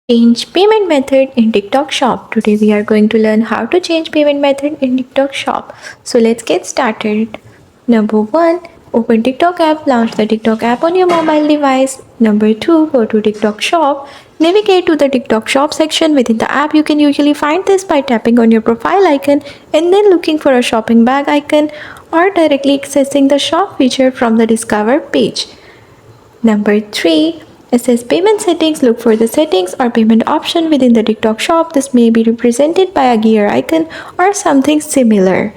Change payment method in TikTok Shop. Today we are going to learn how to change payment method in TikTok Shop. So let's get started. Number 1. Open TikTok app. Launch the TikTok app on your mobile device. Number 2. Go to TikTok Shop. Navigate to the TikTok Shop section within the app. You can usually find this by tapping on your profile icon and then looking for a shopping bag icon or directly accessing the shop feature from the Discover page. Number 3. Assess payment settings. Look for the settings or payment option within the TikTok shop. This may be represented by a gear icon or something similar.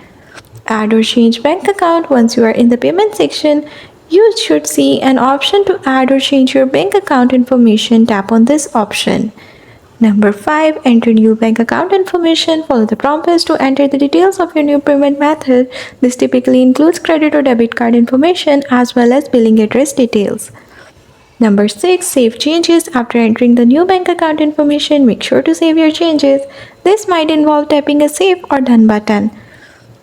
Add or change bank account. Once you are in the payment section, you should see an option to add or change your bank account information. Tap on this option. Number 5. Enter new bank account information. Follow the prompts to enter the details of your new payment method. This typically includes credit or debit card information as well as billing address details. Number 6. Save changes. After entering the new bank account information, make sure to save your changes. This might involve tapping a Save or Done button.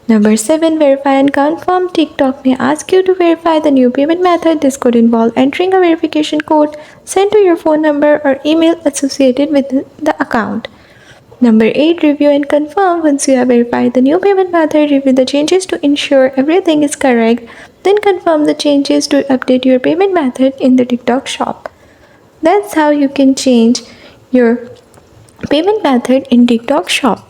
Number 7. Verify and confirm. TikTok may ask you to verify the new payment method. This could involve entering a verification code sent to your phone number or email associated with the account. Number 8. Review and confirm. Once you have verified the new payment method, review the changes to ensure everything is correct. Then confirm the changes to update your payment method in the TikTok shop. That's how you can change your payment method in TikTok shop.